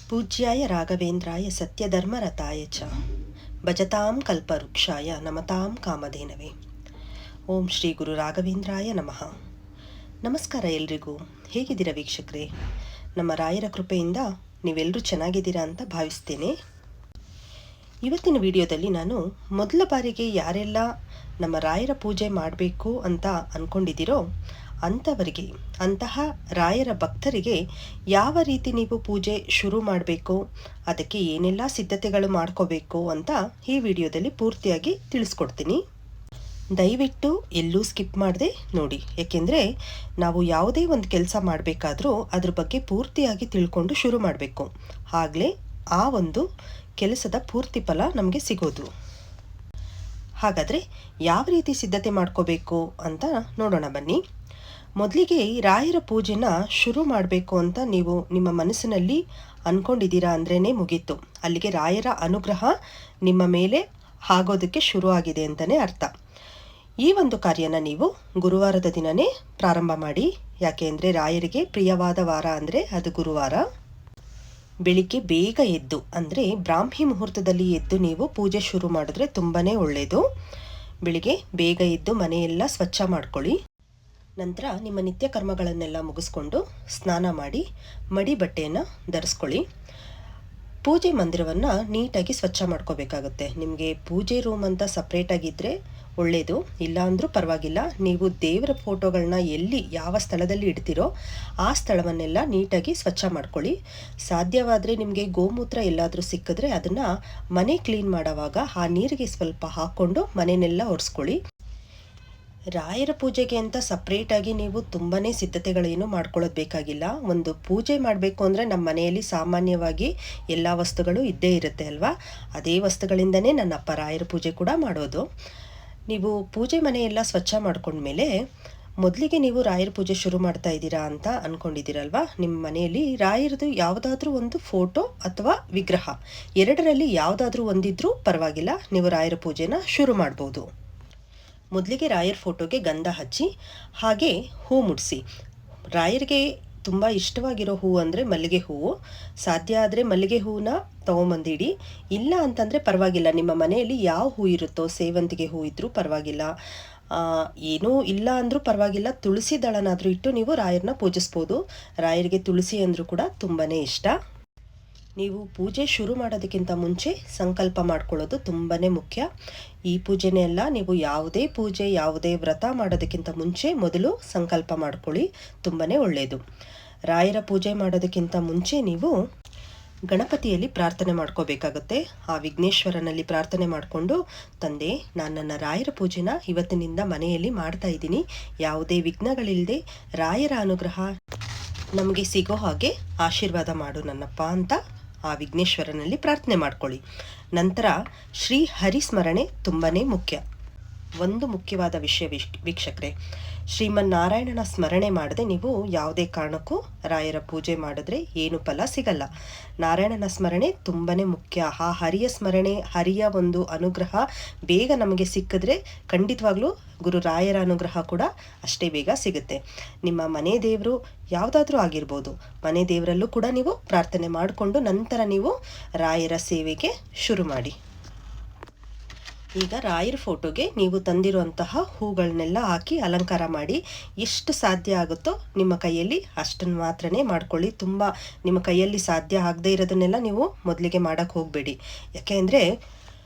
ಪೂಜ್ಯಾಯ ರಾಘವೇಂದ್ರಾಯ ಸತ್ಯಧರ್ಮರತಾಯ ಚ ಭಜತಾಂ ಕಲ್ಪವೃಕ್ಷಾಯ ನಮತಾಂ ಕಾಮಧೇನವೇ. ಓಂ ಶ್ರೀ ಗುರು ರಾಘವೇಂದ್ರಾಯ ನಮಃ. ನಮಸ್ಕಾರ ಎಲ್ರಿಗೂ. ಹೇಗಿದ್ದೀರಾ ವೀಕ್ಷಕರೇ? ನಮ್ಮ ರಾಯರ ಕೃಪೆಯಿಂದ ನೀವೆಲ್ಲರೂ ಚೆನ್ನಾಗಿದ್ದೀರಾ ಅಂತ ಭಾವಿಸ್ತೇನೆ. ಇವತ್ತಿನ ವಿಡಿಯೋದಲ್ಲಿ ನಾನು ಮೊದಲ ಬಾರಿಗೆ ಯಾರೆಲ್ಲ ನಮ್ಮ ರಾಯರ ಪೂಜೆ ಮಾಡಬೇಕು ಅಂತ ಅಂದ್ಕೊಂಡಿದ್ದೀರೋ ಅಂತಹ ರಾಯರ ಭಕ್ತರಿಗೆ ಯಾವ ರೀತಿ ನೀವು ಪೂಜೆ ಶುರು ಮಾಡಬೇಕು, ಅದಕ್ಕೆ ಏನೆಲ್ಲ ಸಿದ್ಧತೆಗಳು ಮಾಡ್ಕೋಬೇಕು ಅಂತ ಈ ವಿಡಿಯೋದಲ್ಲಿ ಪೂರ್ತಿಯಾಗಿ ತಿಳಿಸ್ಕೊಡ್ತೀನಿ. ದಯವಿಟ್ಟು ಎಲ್ಲೂ ಸ್ಕಿಪ್ ಮಾಡದೆ ನೋಡಿ, ಏಕೆಂದರೆ ನಾವು ಯಾವುದೇ ಒಂದು ಕೆಲಸ ಮಾಡಬೇಕಾದ್ರೂ ಅದ್ರ ಬಗ್ಗೆ ಪೂರ್ತಿಯಾಗಿ ತಿಳ್ಕೊಂಡು ಶುರು ಮಾಡಬೇಕು. ಆಗಲೇ ಆ ಒಂದು ಕೆಲಸದ ಪೂರ್ತಿ ಫಲ ನಮಗೆ ಸಿಗೋದು. ಹಾಗಾದರೆ ಯಾವ ರೀತಿ ಸಿದ್ಧತೆ ಮಾಡ್ಕೋಬೇಕು ಅಂತ ನೋಡೋಣ ಬನ್ನಿ. ಮೊದಲಿಗೆ ರಾಯರ ಪೂಜೆನ ಶುರು ಮಾಡಬೇಕು ಅಂತ ನೀವು ನಿಮ್ಮ ಮನಸ್ಸಿನಲ್ಲಿ ಅಂದ್ಕೊಂಡಿದ್ದೀರಾ ಅಂದ್ರೇ ಮುಗೀತು. ಅಲ್ಲಿಗೆ ರಾಯರ ಅನುಗ್ರಹ ನಿಮ್ಮ ಮೇಲೆ ಆಗೋದಕ್ಕೆ ಶುರು ಆಗಿದೆ ಅಂತಲೇ ಅರ್ಥ. ಈ ಒಂದು ಕಾರ್ಯನ ನೀವು ಗುರುವಾರದ ದಿನವೇ ಪ್ರಾರಂಭ ಮಾಡಿ. ಯಾಕೆ ಅಂದರೆ ರಾಯರಿಗೆ ಪ್ರಿಯವಾದ ವಾರ ಅಂದರೆ ಅದು ಗುರುವಾರ. ಬೆಳಿಗ್ಗೆ ಬೇಗ ಎದ್ದು ಅಂದರೆ ಬ್ರಾಹ್ಮಿ ಮುಹೂರ್ತದಲ್ಲಿ ಎದ್ದು ನೀವು ಪೂಜೆ ಶುರು ಮಾಡಿದ್ರೆ ತುಂಬಾ ಒಳ್ಳೆಯದು. ಬೆಳಿಗ್ಗೆ ಬೇಗ ಎದ್ದು ಮನೆಯೆಲ್ಲ ಸ್ವಚ್ಛ ಮಾಡ್ಕೊಳ್ಳಿ. ನಂತರ ನಿಮ್ಮ ನಿತ್ಯ ಕರ್ಮಗಳನ್ನೆಲ್ಲ ಮುಗಿಸ್ಕೊಂಡು ಸ್ನಾನ ಮಾಡಿ ಮಡಿ ಬಟ್ಟೆಯನ್ನು ಧರಿಸ್ಕೊಳ್ಳಿ. ಪೂಜೆ ಮಂದಿರವನ್ನು ನೀಟಾಗಿ ಸ್ವಚ್ಛ ಮಾಡ್ಕೋಬೇಕಾಗುತ್ತೆ. ನಿಮಗೆ ಪೂಜೆ ರೂಮ್ ಅಂತ ಸಪ್ರೇಟಾಗಿದ್ದರೆ ಒಳ್ಳೆಯದು, ಇಲ್ಲ ಅಂದರೂ ಪರವಾಗಿಲ್ಲ. ನೀವು ದೇವರ ಫೋಟೋಗಳನ್ನ ಎಲ್ಲಿ ಯಾವ ಸ್ಥಳದಲ್ಲಿ ಇಡ್ತೀರೋ ಆ ಸ್ಥಳವನ್ನೆಲ್ಲ ನೀಟಾಗಿ ಸ್ವಚ್ಛ ಮಾಡ್ಕೊಳ್ಳಿ. ಸಾಧ್ಯವಾದರೆ ನಿಮಗೆ ಗೋಮೂತ್ರ ಎಲ್ಲಾದರೂ ಸಿಕ್ಕಿದ್ರೆ ಅದನ್ನು ಮನೆ ಕ್ಲೀನ್ ಮಾಡೋವಾಗ ಆ ನೀರಿಗೆ ಸ್ವಲ್ಪ ಹಾಕ್ಕೊಂಡು ಮನೆಯನ್ನೆಲ್ಲ ಒರೆಸ್ಕೊಳ್ಳಿ. ರಾಯರ ಪೂಜೆಗೆ ಅಂತ ಸಪ್ರೇಟಾಗಿ ನೀವು ತುಂಬಾ ಸಿದ್ಧತೆಗಳೇನು ಮಾಡ್ಕೊಳ್ಳೋದು ಬೇಕಾಗಿಲ್ಲ. ಒಂದು ಪೂಜೆ ಮಾಡಬೇಕು ಅಂದರೆ ನಮ್ಮ ಮನೆಯಲ್ಲಿ ಸಾಮಾನ್ಯವಾಗಿ ಎಲ್ಲ ವಸ್ತುಗಳು ಇದ್ದೇ ಇರುತ್ತೆ ಅಲ್ವಾ. ಅದೇ ವಸ್ತುಗಳಿಂದನೇ ನನ್ನ ಅಪ್ಪ ರಾಯರ ಪೂಜೆ ಕೂಡ ಮಾಡೋದು. ನೀವು ಪೂಜೆ ಮನೆಯೆಲ್ಲ ಸ್ವಚ್ಛ ಮಾಡ್ಕೊಂಡ್ಮೇಲೆ ಮೊದಲಿಗೆ ನೀವು ರಾಯರ ಪೂಜೆ ಶುರು ಮಾಡ್ತಾ ಇದ್ದೀರಾ ಅಂತ ಅಂದ್ಕೊಂಡಿದ್ದೀರಲ್ವಾ. ನಿಮ್ಮ ಮನೆಯಲ್ಲಿ ರಾಯರದು ಯಾವುದಾದ್ರೂ ಒಂದು ಫೋಟೋ ಅಥವಾ ವಿಗ್ರಹ ಎರಡರಲ್ಲಿ ಯಾವುದಾದ್ರೂ ಒಂದಿದ್ರೂ ಪರವಾಗಿಲ್ಲ, ನೀವು ರಾಯರ ಪೂಜೆನ ಶುರು ಮಾಡ್ಬೋದು. ಮೊದಲಿಗೆ ರಾಯರ ಫೋಟೋಗೆ ಗಂಧ ಹಚ್ಚಿ ಹಾಗೆ ಹೂ ಮುಡಿಸಿ. ರಾಯರಿಗೆ ತುಂಬ ಇಷ್ಟವಾಗಿರೋ ಹೂವು ಅಂದರೆ ಮಲ್ಲಿಗೆ ಹೂವು. ಸಾಧ್ಯ ಆದರೆ ಮಲ್ಲಿಗೆ ಹೂವನ್ನ ತೊಗೊಂಬಂದಿಡಿ. ಇಲ್ಲ ಅಂತಂದರೆ ಪರವಾಗಿಲ್ಲ, ನಿಮ್ಮ ಮನೆಯಲ್ಲಿ ಯಾವ ಹೂ ಇರುತ್ತೋ, ಸೇವಂತಿಗೆ ಹೂ ಇದ್ದರೂ ಪರವಾಗಿಲ್ಲ, ಏನೂ ಇಲ್ಲ ಅಂದರೂ ಪರವಾಗಿಲ್ಲ, ತುಳಸಿ ದಳನಾದರೂ ಇಟ್ಟು ನೀವು ರಾಯರನ್ನ ಪೂಜಿಸ್ಬೋದು. ರಾಯರಿಗೆ ತುಳಸಿ ಅಂದರೂ ಕೂಡ ತುಂಬಾ ಇಷ್ಟ. ನೀವು ಪೂಜೆ ಶುರು ಮಾಡೋದಕ್ಕಿಂತ ಮುಂಚೆ ಸಂಕಲ್ಪ ಮಾಡ್ಕೊಳ್ಳೋದು ತುಂಬಾ ಮುಖ್ಯ. ಈ ಪೂಜೆನೇ ಅಲ್ಲ, ನೀವು ಯಾವುದೇ ಪೂಜೆ ಯಾವುದೇ ವ್ರತ ಮಾಡೋದಕ್ಕಿಂತ ಮುಂಚೆ ಮೊದಲು ಸಂಕಲ್ಪ ಮಾಡ್ಕೊಳ್ಳಿ, ತುಂಬಾ ಒಳ್ಳೆಯದು. ರಾಯರ ಪೂಜೆ ಮಾಡೋದಕ್ಕಿಂತ ಮುಂಚೆ ನೀವು ಗಣಪತಿಯಲ್ಲಿ ಪ್ರಾರ್ಥನೆ ಮಾಡ್ಕೋಬೇಕಾಗುತ್ತೆ. ಆ ವಿಘ್ನೇಶ್ವರನಲ್ಲಿ ಪ್ರಾರ್ಥನೆ ಮಾಡಿಕೊಂಡು, ತಂದೆ, ನಾನು ನನ್ನ ರಾಯರ ಪೂಜೆನ ಇವತ್ತಿನಿಂದ ಮನೆಯಲ್ಲಿ ಮಾಡ್ತಾ ಇದ್ದೀನಿ, ಯಾವುದೇ ವಿಘ್ನಗಳಿಲ್ಲದೆ ರಾಯರ ಅನುಗ್ರಹ ನಮಗೆ ಸಿಗೋ ಹಾಗೆ ಆಶೀರ್ವಾದ ಮಾಡು ನನ್ನಪ್ಪ ಅಂತ ಆ ವಿಘ್ನೇಶ್ವರನಲ್ಲಿ ಪ್ರಾರ್ಥನೆ ಮಾಡ್ಕೊಳ್ಳಿ. ನಂತರ ಶ್ರೀ ಹರಿಸ್ಮರಣೆ ತುಂಬಾ ಮುಖ್ಯ. ಒಂದು ಮುಖ್ಯವಾದ ವಿಷಯ ವೀಕ್ಷಕರೇ, ಶ್ರೀಮನ್ನಾರಾಯಣನ ಸ್ಮರಣೆ ಮಾಡದೆ ನೀವು ಯಾವುದೇ ಕಾರಣಕ್ಕೂ ರಾಯರ ಪೂಜೆ ಮಾಡಿದ್ರೆ ಏನು ಫಲ ಸಿಗಲ್ಲ. ನಾರಾಯಣನ ಸ್ಮರಣೆ ತುಂಬಾ ಮುಖ್ಯ. ಆ ಹರಿಯ ಸ್ಮರಣೆ, ಹರಿಯ ಒಂದು ಅನುಗ್ರಹ ಬೇಗ ನಮಗೆ ಸಿಕ್ಕಿದ್ರೆ ಖಂಡಿತವಾಗ್ಲೂ ಗುರು ರಾಯರ ಅನುಗ್ರಹ ಕೂಡ ಅಷ್ಟೇ ಬೇಗ ಸಿಗುತ್ತೆ. ನಿಮ್ಮ ಮನೆ ದೇವರು ಯಾವುದಾದ್ರೂ ಆಗಿರ್ಬೋದು, ಮನೆ ದೇವರಲ್ಲೂ ಕೂಡ ನೀವು ಪ್ರಾರ್ಥನೆ ಮಾಡಿಕೊಂಡು ನಂತರ ನೀವು ರಾಯರ ಸೇವೆಗೆ ಶುರು ಮಾಡಿ. ಈಗ ರಾಯರ ಫೋಟೋಗೆ ನೀವು ತಂದಿರುವಂತಹ ಹೂಗಳನ್ನೆಲ್ಲ ಹಾಕಿ ಅಲಂಕಾರ ಮಾಡಿ. ಎಷ್ಟು ಸಾಧ್ಯ ಆಗುತ್ತೋ ನಿಮ್ಮ ಕೈಯಲ್ಲಿ ಅಷ್ಟನ್ನು ಮಾತ್ರನೇ ಮಾಡ್ಕೊಳ್ಳಿ. ತುಂಬ ನಿಮ್ಮ ಕೈಯಲ್ಲಿ ಸಾಧ್ಯ ಆಗದೇ ಇರೋದನ್ನೆಲ್ಲ ನೀವು ಮೊದಲಿಗೆ ಮಾಡೋಕ್ಕೆ ಹೋಗಬೇಡಿ. ಯಾಕೆ ಅಂದರೆ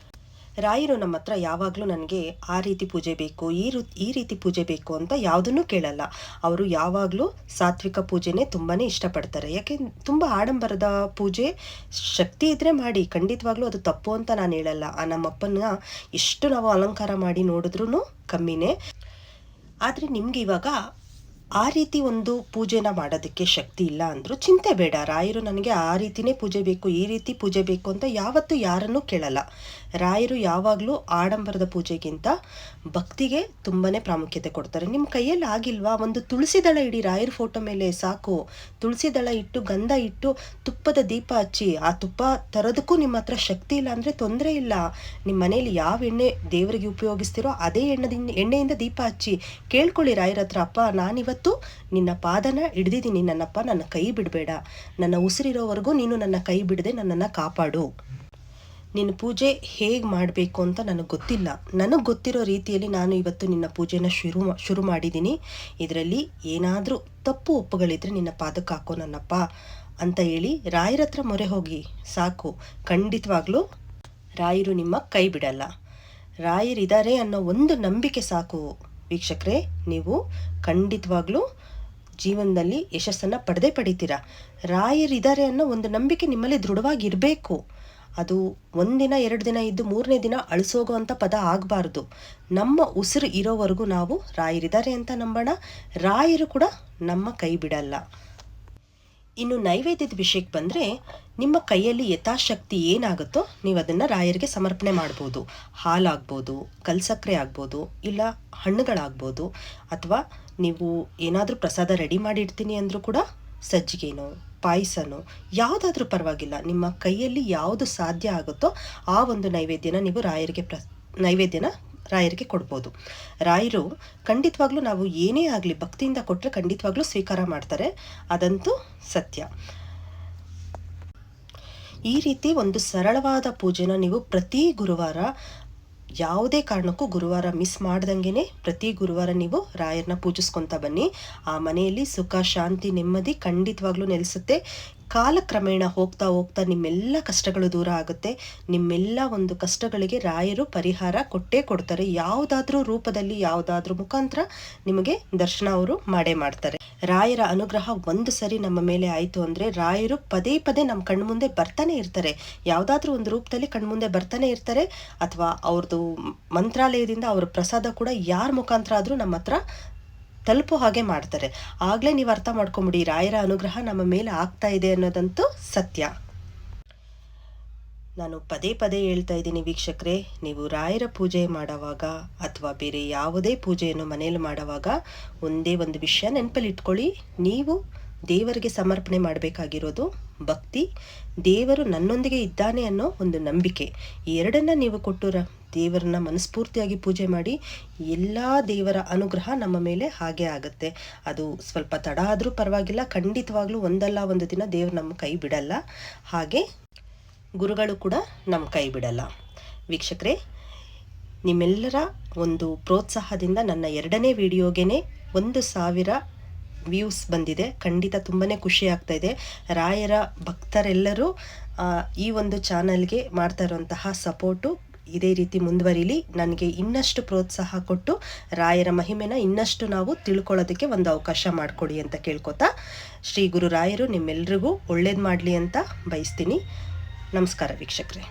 ರಾಯರು ನಮ್ಮ ಹತ್ರ ಯಾವಾಗಲೂ ನನಗೆ ಆ ರೀತಿ ಪೂಜೆ ಬೇಕು, ಈ ರೀತಿ ಪೂಜೆ ಬೇಕು ಅಂತ ಯಾವುದನ್ನು ಕೇಳಲ್ಲ. ಅವರು ಯಾವಾಗಲೂ ಸಾತ್ವಿಕ ಪೂಜೆನೇ ತುಂಬಾ ಇಷ್ಟಪಡ್ತಾರೆ. ಯಾಕೆ ತುಂಬ ಆಡಂಬರದ ಪೂಜೆ ಶಕ್ತಿ ಇದ್ದರೆ ಮಾಡಿ, ಖಂಡಿತವಾಗ್ಲೂ ಅದು ತಪ್ಪು ಅಂತ ನಾನು ಹೇಳಲ್ಲ. ನಮ್ಮಪ್ಪನ ಎಷ್ಟು ನಾವು ಅಲಂಕಾರ ಮಾಡಿ ನೋಡಿದ್ರೂ ಕಮ್ಮಿನೇ. ಆದರೆ ನಿಮ್ಗೆ ಇವಾಗ ಆ ರೀತಿ ಒಂದು ಪೂಜೆನ ಮಾಡೋದಕ್ಕೆ ಶಕ್ತಿ ಇಲ್ಲ ಅಂದರೂ ಚಿಂತೆ ಬೇಡ. ರಾಯರು ನನಗೆ ಆ ರೀತಿಯೇ ಪೂಜೆ ಬೇಕು, ಈ ರೀತಿ ಪೂಜೆ ಬೇಕು ಅಂತ ಯಾವತ್ತೂ ಯಾರನ್ನೂ ಕೇಳಲ್ಲ. ರಾಯರು ಯಾವಾಗಲೂ ಆಡಂಬರದ ಪೂಜೆಗಿಂತ ಭಕ್ತಿಗೆ ತುಂಬಾ ಪ್ರಾಮುಖ್ಯತೆ ಕೊಡ್ತಾರೆ. ನಿಮ್ಮ ಕೈಯಲ್ಲಿ ಆಗಿಲ್ವಾ, ಒಂದು ತುಳಸಿ ದಳ ಇಡಿ ರಾಯರ ಫೋಟೋ ಮೇಲೆ ಸಾಕು. ತುಳಸಿ ದಳ ಇಟ್ಟು ಗಂಧ ಇಟ್ಟು ತುಪ್ಪದ ದೀಪ ಹಚ್ಚಿ. ಆ ತುಪ್ಪ ತರೋದಕ್ಕೂ ನಿಮ್ಮ ಹತ್ರ ಶಕ್ತಿ ಇಲ್ಲ ಅಂದರೆ ತೊಂದರೆ ಇಲ್ಲ. ನಿಮ್ಮ ಮನೇಲಿ ಯಾವ ಎಣ್ಣೆ ದೇವರಿಗೆ ಉಪಯೋಗಿಸ್ತೀರೋ ಅದೇ ಎಣ್ಣೆಯಿಂದ ದೀಪ ಹಚ್ಚಿ ಕೇಳ್ಕೊಳ್ಳಿ ರಾಯರ ಹತ್ರ, ಅಪ್ಪ ನಾನಿವತ್ತು ಇವತ್ತು ನಿನ್ನ ಪಾದನ ಹಿಡ್ದಿದ್ದೀನಿ ನನ್ನಪ್ಪ, ನನ್ನ ಕೈ ಬಿಡಬೇಡ, ನನ್ನ ಉಸಿರಿರೋವರೆಗೂ ನೀನು ನನ್ನ ಕೈ ಬಿಡದೆ ನನ್ನನ್ನು ಕಾಪಾಡು. ನಿನ್ನ ಪೂಜೆ ಹೇಗೆ ಮಾಡಬೇಕು ಅಂತ ನನಗೆ ಗೊತ್ತಿಲ್ಲ, ನನಗೆ ಗೊತ್ತಿರೋ ರೀತಿಯಲ್ಲಿ ನಾನು ಇವತ್ತು ನಿನ್ನ ಪೂಜೆನ ಶುರು ಮಾಡಿದ್ದೀನಿ. ಇದರಲ್ಲಿ ಏನಾದರೂ ತಪ್ಪು ಒಪ್ಪುಗಳಿದ್ರೆ ನಿನ್ನ ಪಾದಕ್ಕೆ ಹಾಕೋ ನನ್ನಪ್ಪ ಅಂತ ಹೇಳಿ ರಾಯರ ಹತ್ರ ಮೊರೆ ಹೋಗಿ ಸಾಕು. ಖಂಡಿತವಾಗ್ಲೂ ರಾಯರು ನಿಮ್ಮ ಕೈ ಬಿಡಲ್ಲ. ರಾಯರಿದ್ದಾರೆ ಅನ್ನೋ ಒಂದು ನಂಬಿಕೆ ಸಾಕು ವೀಕ್ಷಕರೇ, ನೀವು ಖಂಡಿತವಾಗ್ಲೂ ಜೀವನದಲ್ಲಿ ಯಶಸ್ಸನ್ನು ಪಡಿತೀರಾ. ರಾಯರಿದ್ದಾರೆ ಅನ್ನೋ ಒಂದು ನಂಬಿಕೆ ನಿಮ್ಮಲ್ಲಿ ದೃಢವಾಗಿರಬೇಕು. ಅದು ಒಂದಿನ 2 ದಿನ ಇದ್ದು 3ನೇ ದಿನ ಅಳಿಸೋಗುವಂಥ ಪದ ಆಗಬಾರ್ದು. ನಮ್ಮ ಉಸಿರು ಇರೋವರೆಗೂ ನಾವು ರಾಯರಿದ್ದಾರೆ ಅಂತ ನಂಬೋಣ, ರಾಯರು ಕೂಡ ನಮ್ಮ ಕೈ ಬಿಡಲ್ಲ. ಇನ್ನು ನೈವೇದ್ಯದ ವಿಷಯಕ್ಕೆ ಬಂದರೆ, ನಿಮ್ಮ ಕೈಯಲ್ಲಿ ಯಥಾಶಕ್ತಿ ಏನಾಗುತ್ತೋ ನೀವು ಅದನ್ನು ರಾಯರಿಗೆ ಸಮರ್ಪಣೆ ಮಾಡ್ಬೋದು. ಹಾಲಾಗ್ಬೋದು, ಕಲ್ಸಕ್ಕರೆ ಆಗ್ಬೋದು, ಇಲ್ಲ ಹಣ್ಣುಗಳಾಗ್ಬೋದು, ಅಥವಾ ನೀವು ಏನಾದರೂ ಪ್ರಸಾದ ರೆಡಿ ಮಾಡಿಡ್ತೀನಿ ಅಂದರೂ ಕೂಡ ಸಜ್ಜಿಗೆನೋ ಪಾಯಸನೋ ಯಾವುದಾದ್ರೂ ಪರವಾಗಿಲ್ಲ, ನಿಮ್ಮ ಕೈಯಲ್ಲಿ ಯಾವುದು ಸಾಧ್ಯ ಆಗುತ್ತೋ ಆ ಒಂದು ನೈವೇದ್ಯನ ನೀವು ರಾಯರಿಗೆ ಕೊಡ್ಬೋದು. ರಾಯರು ಖಂಡಿತವಾಗ್ಲೂ ನಾವು ಏನೇ ಆಗಲಿ ಭಕ್ತಿಯಿಂದ ಕೊಟ್ಟರೆ ಖಂಡಿತವಾಗ್ಲೂ ಸ್ವೀಕಾರ ಮಾಡ್ತಾರೆ, ಅದಂತೂ ಸತ್ಯ. ಈ ರೀತಿ ಒಂದು ಸರಳವಾದ ಪೂಜೆನ ನೀವು ಪ್ರತಿ ಗುರುವಾರ, ಯಾವುದೇ ಕಾರಣಕ್ಕೂ ಗುರುವಾರ ಮಿಸ್ ಮಾಡ್ದಂಗೆ ಪ್ರತಿ ಗುರುವಾರ ನೀವು ರಾಯರನ್ನ ಪೂಜಿಸ್ಕೊತಾ ಬನ್ನಿ. ಆ ಮನೆಯಲ್ಲಿ ಸುಖ, ಶಾಂತಿ, ನೆಮ್ಮದಿ ಖಂಡಿತವಾಗ್ಲೂ ನೆಲೆಸುತ್ತೆ. ಕಾಲಕ್ರಮೇಣ ಹೋಗ್ತಾ ಹೋಗ್ತಾ ನಿಮ್ಮೆಲ್ಲ ಕಷ್ಟಗಳು ದೂರ ಆಗುತ್ತೆ. ನಿಮ್ಮೆಲ್ಲ ಒಂದು ಕಷ್ಟಗಳಿಗೆ ರಾಯರು ಪರಿಹಾರ ಕೊಟ್ಟೇ ಕೊಡ್ತಾರೆ. ಯಾವುದಾದ್ರೂ ರೂಪದಲ್ಲಿ, ಯಾವುದಾದ್ರೂ ಮುಖಾಂತರ ನಿಮಗೆ ದರ್ಶನ ಅವರು ಮಾಡೇ ಮಾಡ್ತಾರೆ. ರಾಯರ ಅನುಗ್ರಹ ಒಂದು ಸರಿ ನಮ್ಮ ಮೇಲೆ ಆಯಿತು ಅಂದರೆ ರಾಯರು ಪದೇ ಪದೇ ನಮ್ಮ ಕಣ್ಮುಂದೆ ಬರ್ತಾನೆ ಇರ್ತಾರೆ. ಯಾವುದಾದ್ರೂ ಒಂದು ರೂಪದಲ್ಲಿ ಕಣ್ಮುಂದೆ ಬರ್ತಾನೆ ಇರ್ತಾರೆ. ಅಥವಾ ಅವ್ರದ್ದು ಮಂತ್ರಾಲಯದಿಂದ ಅವ್ರ ಪ್ರಸಾದ ಕೂಡ ಯಾರ ಮುಖಾಂತರ ಆದರೂ ನಮ್ಮ ಹತ್ರ ತಲುಪೋ ಹಾಗೆ ಮಾಡ್ತಾರೆ. ಆಗಲೇ ನೀವು ಅರ್ಥ ಮಾಡ್ಕೊಂಬಿಡಿ, ರಾಯರ ಅನುಗ್ರಹ ನಮ್ಮ ಮೇಲೆ ಆಗ್ತಾ ಇದೆ ಅನ್ನೋದಂತೂ ಸತ್ಯ. ನಾನು ಪದೇ ಪದೇ ಹೇಳ್ತಾ ಇದ್ದೀನಿ ವೀಕ್ಷಕರೇ, ನೀವು ರಾಯರ ಪೂಜೆ ಮಾಡುವಾಗ ಅಥವಾ ಬೇರೆ ಯಾವುದೇ ಪೂಜೆಯನ್ನು ಮನೆಯಲ್ಲಿ ಮಾಡುವಾಗ ಒಂದೇ ಒಂದು ವಿಷಯ ನೆನಪಲ್ಲಿ ಇಟ್ಕೊಳ್ಳಿ. ನೀವು ದೇವರಿಗೆ ಸಮರ್ಪಣೆ ಮಾಡಬೇಕಾಗಿರೋದು ಭಕ್ತಿ, ದೇವರು ನನ್ನೊಂದಿಗೆ ಇದ್ದಾನೆ ಅನ್ನೋ ಒಂದು ನಂಬಿಕೆ. ಈ ಎರಡನ್ನ ನೀವು ಕೊಟ್ಟು ದೇವರನ್ನ ಮನಸ್ಫೂರ್ತಿಯಾಗಿ ಪೂಜೆ ಮಾಡಿ, ಎಲ್ಲ ದೇವರ ಅನುಗ್ರಹ ನಮ್ಮ ಮೇಲೆ ಹಾಗೆ ಆಗುತ್ತೆ. ಅದು ಸ್ವಲ್ಪ ತಡ ಆದರೂ ಪರವಾಗಿಲ್ಲ, ಖಂಡಿತವಾಗ್ಲೂ ಒಂದಲ್ಲ ಒಂದು ದಿನ ದೇವರು ನಮ್ಮ ಕೈ ಬಿಡಲ್ಲ. ಹಾಗೆ ಗುರುಗಳು ಕೂಡ ನಮ್ಮ ಕೈ ಬಿಡಲ್ಲ. ವೀಕ್ಷಕರೇ, ನಿಮ್ಮೆಲ್ಲರ ಒಂದು ಪ್ರೋತ್ಸಾಹದಿಂದ ನನ್ನ 2ನೇ ವಿಡಿಯೋಗೆ 1,000 ವ್ಯೂಸ್ ಬಂದಿದೆ. ಖಂಡಿತ ತುಂಬಾ ಖುಷಿ ಆಗ್ತಾ ಇದೆ. ರಾಯರ ಭಕ್ತರೆಲ್ಲರೂ ಈ ಒಂದು ಚಾನಲ್ಗೆ ಮಾಡ್ತಾ ಇರುವಂತಹ ಸಪೋರ್ಟು ಇದೇ ರೀತಿ ಮುಂದುವರಿಲಿ. ನನಗೆ ಇನ್ನಷ್ಟು ಪ್ರೋತ್ಸಾಹ ಕೊಟ್ಟು ರಾಯರ ಮಹಿಮೆನ ಇನ್ನಷ್ಟು ನಾವು ತಿಳ್ಕೊಳ್ಳೋದಕ್ಕೆ ಒಂದು ಅವಕಾಶ ಮಾಡಿಕೊಡಿ ಅಂತ ಕೇಳ್ಕೊತಾ, ಶ್ರೀ ಗುರು ರಾಯರು ನಿಮ್ಮೆಲ್ರಿಗೂ ಒಳ್ಳೇದು ಮಾಡಲಿ ಅಂತ ಬಯಸ್ತೀನಿ. ನಮಸ್ಕಾರ ವೀಕ್ಷಕರೇ.